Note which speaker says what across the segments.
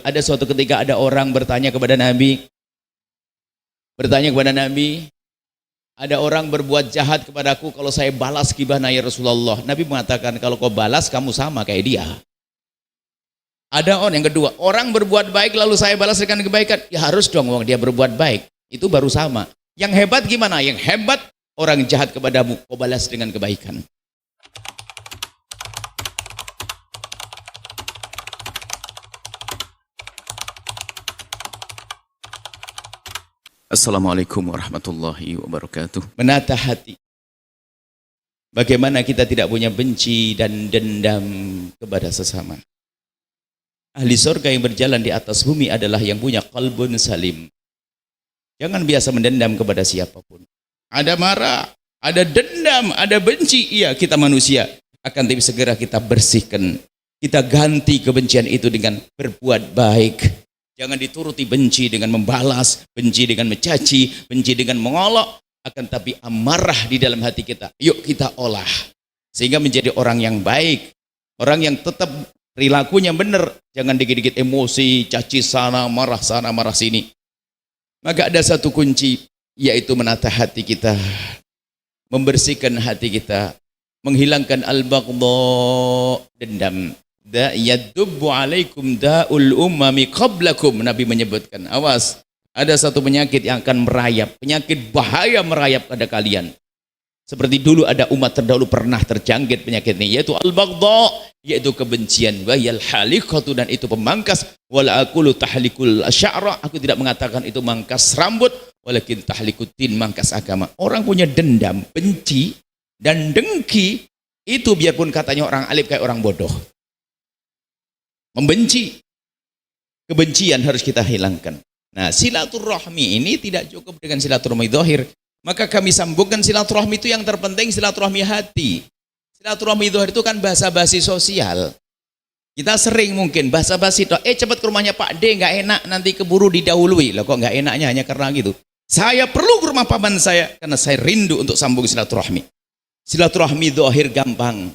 Speaker 1: Ada suatu ketika ada orang bertanya kepada Nabi, ada orang berbuat jahat kepadaku, kalau saya balas gimana ya Rasulullah? Nabi mengatakan, kalau kau balas kamu sama kayak dia. Ada orang yang kedua, orang berbuat baik lalu saya balas dengan kebaikan, ya harus dong dia berbuat baik, itu baru sama. Yang hebat gimana? Yang hebat orang jahat kepadamu, kau balas dengan kebaikan. Assalamualaikum warahmatullahi wabarakatuh. Menata hati. Bagaimana kita tidak punya benci dan dendam kepada sesama. Ahli surga yang berjalan di atas bumi adalah yang punya qalbun salim. Jangan biasa mendendam kepada siapapun. Ada marah, ada dendam, ada benci. Iya, kita manusia. Akan tapi segera kita bersihkan. Kita ganti kebencian itu dengan berbuat baik. Jangan dituruti benci dengan membalas, benci dengan mencaci, benci dengan mengolok. Akan tapi amarah di dalam hati kita, yuk kita olah. Sehingga menjadi orang yang baik. Orang yang tetap perilakunya benar. Jangan dikit-dikit emosi, caci sana, marah sini. Maka ada satu kunci, yaitu menata hati kita. Membersihkan hati kita. Menghilangkan al-baghdha, dendam. Yadubbu alaikum da'ul ummami qablakum. Nabi menyebutkan, awas, ada satu penyakit yang akan merayap, penyakit bahaya merayap pada kalian. Seperti dulu ada umat terdahulu pernah terjangkit penyakit ini, yaitu al-baghdha, yaitu kebencian. Wa yal haliqatu, dan itu pemangkas. Wala aqulu tahlikul sya'ra, aku tidak mengatakan itu mangkas rambut, walakin tahlikuddin, mangkas agama. Orang punya dendam, benci dan dengki itu biarpun katanya orang alim kayak orang bodoh. Membenci, kebencian harus kita hilangkan. Nah, silaturahmi ini tidak cukup dengan silaturahmi zahir. Maka kami sambungkan silaturahmi itu yang terpenting silaturahmi hati. Silaturahmi zahir itu kan basa-basi sosial. Kita sering mungkin basa-basi, cepat ke rumahnya Pak D, nggak enak, nanti keburu didahului. Loh kok nggak enaknya hanya karena gitu. Saya perlu ke rumah paman saya karena saya rindu untuk sambung silaturahmi. Silaturahmi zahir gampang.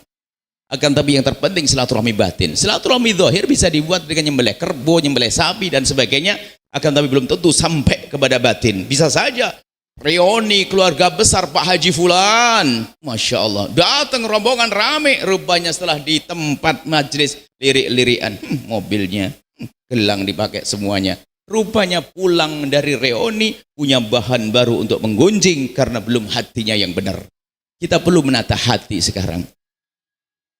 Speaker 1: Akan tapi yang terpenting silaturahmi batin. Silaturahmi zahir bisa dibuat dengan nyembelih kerbau, nyembelih sapi dan sebagainya. Akan tapi belum tentu sampai kepada batin. Bisa saja reuni keluarga besar Pak Haji Fulan, Masya Allah, datang rombongan rame, rupanya setelah di tempat majelis lirik-lirikan, mobilnya gelang dipakai semuanya. Rupanya pulang dari reuni punya bahan baru untuk menggunjing karena belum hatinya yang benar. Kita perlu menata hati sekarang.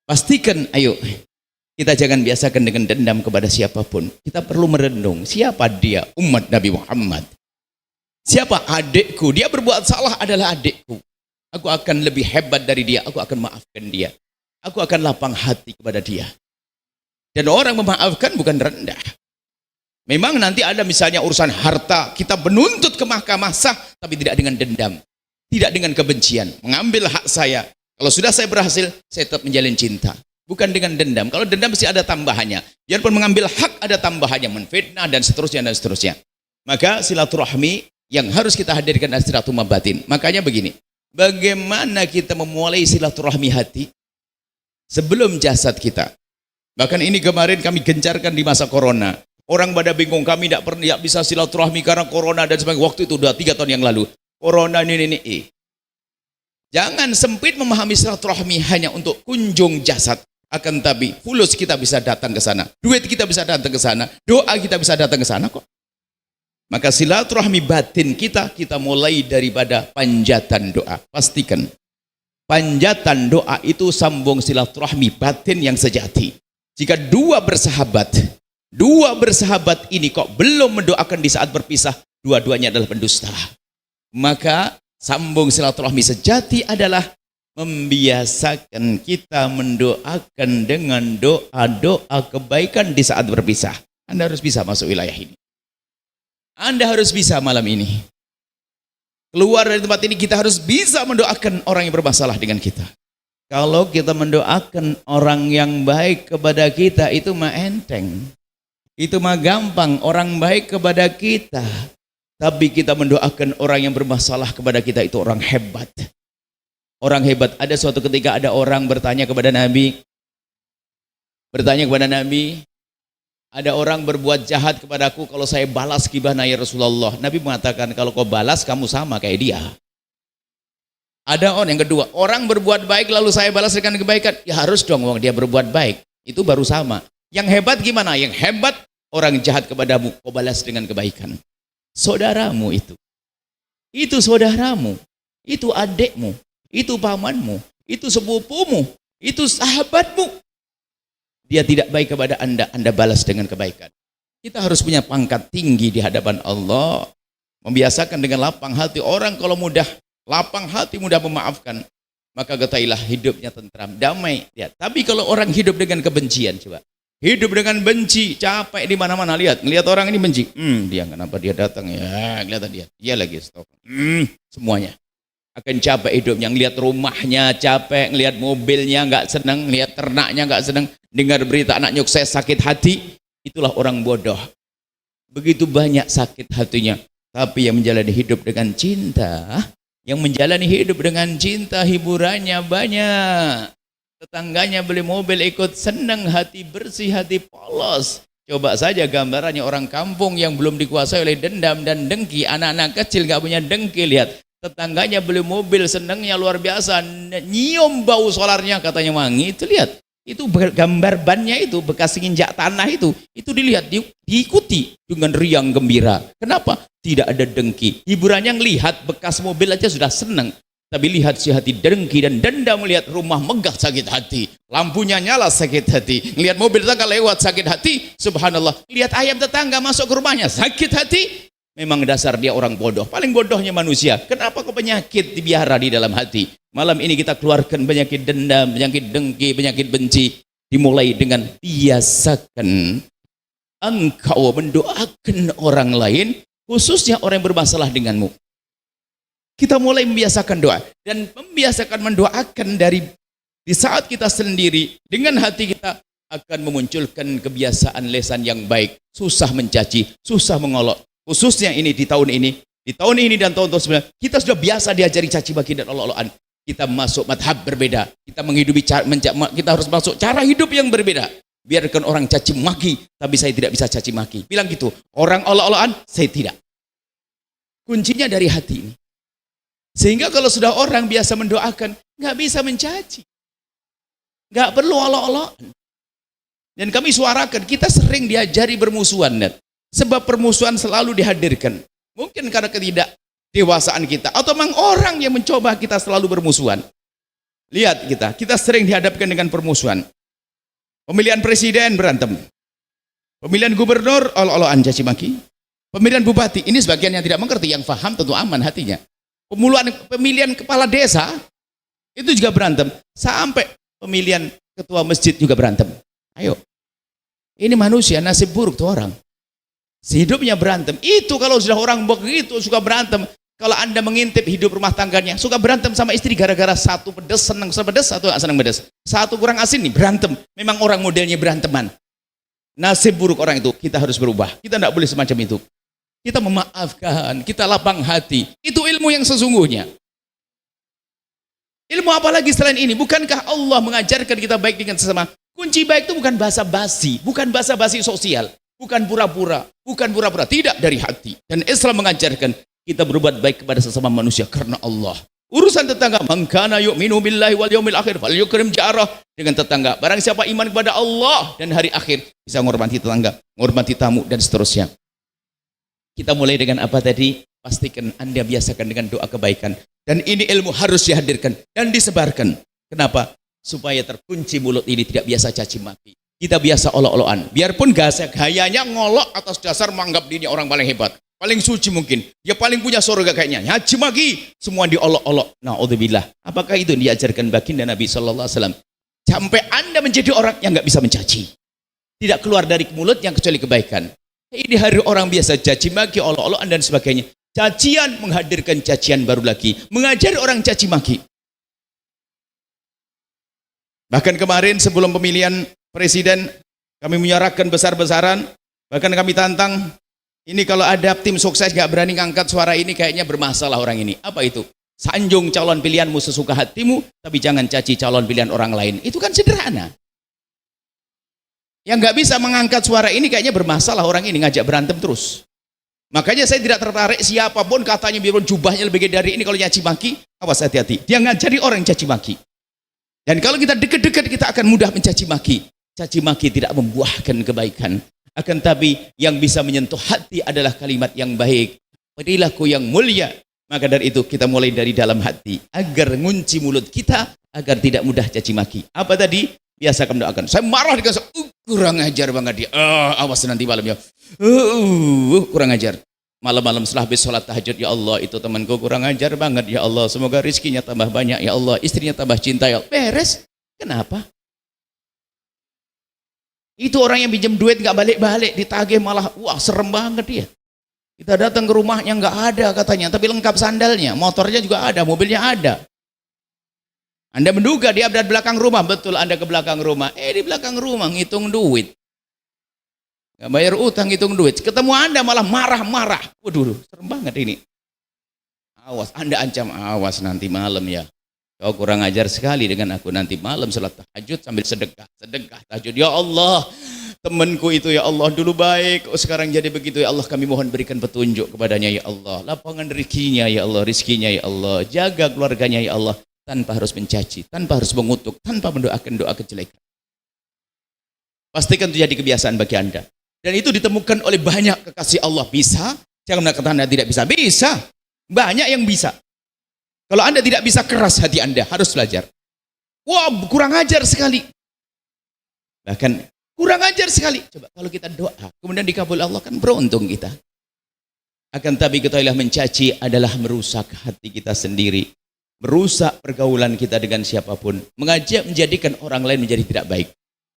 Speaker 1: Pastikan, ayo, kita jangan biasakan dengan dendam kepada siapapun. Kita perlu merenung, siapa dia? Umat Nabi Muhammad. Siapa adikku? Dia berbuat salah adalah adikku. Aku akan lebih hebat dari dia, aku akan maafkan dia. Aku akan lapang hati kepada dia. Dan orang memaafkan bukan rendah. Memang nanti ada misalnya urusan harta, kita menuntut ke mahkamah sah, tapi tidak dengan dendam. Tidak dengan kebencian, mengambil hak saya. Kalau sudah saya berhasil, saya tetap menjalin cinta. Bukan dengan dendam. Kalau dendam mesti ada tambahannya. Biarpun mengambil hak ada tambahannya, menfitnah dan seterusnya dan seterusnya. Maka silaturahmi yang harus kita hadirkan adalah silaturahmi batin. Makanya begini, bagaimana kita memulai silaturahmi hati sebelum jasad kita. Bahkan ini kemarin kami gencarkan di masa corona. Orang pada bingung, kami tidak pernah bisa silaturahmi karena corona dan sebagainya. Waktu itu udah 3 tahun yang lalu. Corona ini. Jangan sempit memahami silaturahmi hanya untuk kunjung jasad. Akan tapi fulus kita bisa datang ke sana. Duit kita bisa datang ke sana. Doa kita bisa datang ke sana kok. Maka silaturahmi batin kita mulai daripada panjatan doa. Pastikan panjatan doa itu sambung silaturahmi batin yang sejati. Jika dua bersahabat ini kok belum mendoakan di saat berpisah, dua-duanya adalah pendusta. Maka sambung silaturahmi sejati adalah membiasakan kita mendoakan dengan doa-doa kebaikan di saat berpisah. Anda harus bisa masuk wilayah ini. Anda harus bisa malam ini. Keluar dari tempat ini kita harus bisa mendoakan orang yang bermasalah dengan kita. Kalau kita mendoakan orang yang baik kepada kita itu mah enteng. Itu mah gampang, orang baik kepada kita. Tapi kita mendoakan orang yang bermasalah kepada kita itu orang hebat. Orang hebat. Ada suatu ketika ada orang bertanya kepada Nabi. Ada orang berbuat jahat kepadaku, kalau saya balas gibahnya ya Rasulullah. Nabi mengatakan kalau kau balas kamu sama kayak dia. Ada orang yang kedua, orang berbuat baik lalu saya balas dengan kebaikan. Ya harus dong dia berbuat baik. Itu baru sama. Yang hebat gimana? Yang hebat orang jahat kepadamu, kau balas dengan kebaikan. Saudaramu itu. Itu saudaramu. Itu adikmu. Itu pamanmu. Itu sepupumu. Itu sahabatmu. Dia tidak baik kepada Anda, Anda balas dengan kebaikan. Kita harus punya pangkat tinggi di hadapan Allah. Membiasakan dengan lapang hati. Orang kalau mudah lapang hati, mudah memaafkan, maka ketahuilah hidupnya tentram, damai. Ya. Tapi kalau orang hidup dengan kebencian, coba. Hidup dengan benci, capek di mana-mana. Lihat orang ini benci. Dia kenapa dia datang ya? Kelihatan dia lagi stop. Semuanya akan capek hidupnya. Ngelihat rumahnya capek, ngelihat mobilnya nggak senang, ngelihat ternaknya nggak senang, dengar berita anak sukses sakit hati. Itulah orang bodoh. Begitu banyak sakit hatinya. Tapi yang menjalani hidup dengan cinta, yang menjalani hidup dengan cinta, hiburannya banyak. Tetangganya beli mobil ikut senang, hati bersih, hati polos. Coba saja gambarannya orang kampung yang belum dikuasai oleh dendam dan dengki. Anak-anak kecil gak punya dengki, lihat. Tetangganya beli mobil, senangnya luar biasa. Nyium bau solarnya katanya wangi. Itu lihat. Itu gambar bannya itu, bekas nginjak tanah itu dilihat, diikuti dengan riang gembira. Kenapa? Tidak ada dengki. Hiburannya ngelihat bekas mobil aja sudah senang. Tapi lihat si hati dengki dan dendam, melihat rumah megah sakit hati, lampunya nyala sakit hati, lihat mobil tetangga lewat sakit hati, subhanallah. Lihat ayam tetangga masuk ke rumahnya sakit hati. Memang dasar dia orang bodoh, paling bodohnya manusia. Kenapa kok penyakit dibiara di dalam hati? Malam ini kita keluarkan penyakit dendam, penyakit dengki, penyakit benci. Dimulai dengan biasakan engkau mendoakan orang lain, khususnya orang yang bermasalah denganmu. Kita mulai membiasakan doa dan membiasakan mendoakan dari di saat kita sendiri dengan hati kita akan memunculkan kebiasaan lisan yang baik, susah mencaci, susah mengolok. Khususnya ini di tahun ini dan tahun-tahun sebelumnya, kita sudah biasa diajari caci maki dan olok-olokan. Kita masuk madhab berbeda, kita menghidupi kita harus masuk cara hidup yang berbeda. Biarkan orang caci maki, tapi saya tidak bisa caci maki. Bilang gitu, orang olok-olokan, saya tidak. Kuncinya dari hati ini. Sehingga kalau sudah orang biasa mendoakan, nggak bisa mencaci, nggak perlu olok-olokan. Dan kami suarakan, kita sering diajari bermusuhan, sebab permusuhan selalu dihadirkan. Mungkin karena ketidakdewasaan kita, atau memang orang yang mencoba kita selalu bermusuhan. Lihat kita sering dihadapkan dengan permusuhan. Pemilihan presiden berantem, pemilihan gubernur olok-olokan caci maki, pemilihan bupati. Ini sebagian yang tidak mengerti, yang paham tentu aman hatinya. Pemilihan kepala desa itu juga berantem, sampai pemilihan ketua masjid juga berantem. Ayo, ini manusia, nasib buruk tuh orang, hidupnya berantem. Itu kalau sudah orang begitu suka berantem. Kalau Anda mengintip hidup rumah tangganya, suka berantem sama istri gara-gara satu pedes, senang sama pedes, satu nggak senang pedes, satu kurang asin nih berantem. Memang orang modelnya beranteman. Nasib buruk orang itu. Kita harus berubah, kita tidak boleh semacam itu. Kita memaafkan, kita lapang hati. Itu ilmu yang sesungguhnya. Ilmu apa lagi selain ini? Bukankah Allah mengajarkan kita baik dengan sesama? Kunci baik itu bukan basa-basi, bukan basa-basi sosial, bukan pura-pura, tidak, dari hati. Dan Islam mengajarkan kita berbuat baik kepada sesama manusia karena Allah. Urusan tetangga, man kana yu'minu billahi wal yaumil akhir falyukrim jarah. Dengan tetangga, barang siapa iman kepada Allah dan hari akhir, bisa menghormati tetangga, menghormati tamu dan seterusnya. Kita mulai dengan apa tadi? Pastikan Anda biasakan dengan doa kebaikan. Dan ini ilmu harus dihadirkan dan disebarkan. Kenapa? Supaya terkunci mulut ini, tidak biasa caci maki. Kita biasa olok-olokan. Biarpun gayanya ngolok atas dasar menganggap dirinya orang paling hebat, paling suci mungkin. Dia paling punya surga kayaknya. Caci maki, semua diolok-olok. Na'udzubillah. Apakah itu yang diajarkan baginda Nabi sallallahu alaihi wasallam? Sampai Anda menjadi orang yang nggak bisa mencaci. Tidak keluar dari mulut yang kecuali kebaikan. Ini hari orang biasa caci maki, olok-olokan dan sebagainya. Cacian menghadirkan cacian baru lagi, mengajari orang caci maki. Bahkan kemarin sebelum pemilihan presiden, kami menyuarakan besar-besaran, bahkan kami tantang, ini kalau ada tim sukses gak berani ngangkat suara ini, kayaknya bermasalah orang ini. Apa itu? Sanjung calon pilihanmu sesuka hatimu, tapi jangan caci calon pilihan orang lain. Itu kan sederhana. Yang nggak bisa mengangkat suara ini kayaknya bermasalah, orang ini ngajak berantem terus. Makanya saya tidak tertarik siapapun katanya biarpun jubahnya lebih gede dari ini, kalau nyaci maki, awas hati-hati. Dia ngajari orang caci maki. Dan kalau kita dekat-dekat kita akan mudah mencaci maki. Caci maki tidak membuahkan kebaikan. Akan tapi yang bisa menyentuh hati adalah kalimat yang baik, perilaku yang mulia. Maka dari itu kita mulai dari dalam hati agar ngunci mulut kita agar tidak mudah caci maki. Apa tadi? Biasa kamu doakan. Saya marah dengan kurang ajar banget dia. Awas nanti malamnya. Kurang ajar. Malam-malam setelah habis sholat tahajud, ya Allah itu temanku kurang ajar banget, ya Allah semoga rizkinya tambah banyak, ya Allah istrinya tambah cinta, ya Allah. Beres. Kenapa? Itu orang yang pinjam duit nggak balik-balik, ditagih malah wah serem banget dia. Kita datang ke rumahnya nggak ada katanya, tapi lengkap sandalnya, motornya juga ada, mobilnya ada. Anda menduga dia berada di belakang rumah, betul Anda ke belakang rumah, di belakang rumah ngitung duit. Nggak bayar utang, hitung duit. Ketemu Anda malah marah-marah. Waduh, serem banget ini. Awas, Anda ancam, awas nanti malam ya. Kau kurang ajar sekali dengan aku nanti malam salat tahajud sambil sedekah tahajud. Ya Allah, temanku itu ya Allah dulu baik, sekarang jadi begitu ya Allah, kami mohon berikan petunjuk kepadanya ya Allah. Lapangan rezekinya ya Allah, rizkinya ya Allah. Jaga keluarganya ya Allah, tanpa harus mencaci, tanpa harus mengutuk, tanpa mendoakan doa kejelekan. Pastikan itu jadi kebiasaan bagi Anda. Dan itu ditemukan oleh banyak kekasih Allah. Bisa? Jangan mengatakan Anda tidak bisa. Bisa. Banyak yang bisa. Kalau Anda tidak bisa, keras hati Anda. Harus belajar. Wah, kurang ajar sekali. Bahkan, kurang ajar sekali. Coba kalau kita doa, kemudian dikabul Allah, kan beruntung kita. Akan tapi ketahuilah mencaci adalah merusak hati kita sendiri. Merusak pergaulan kita dengan siapapun. Mengajak menjadikan orang lain menjadi tidak baik.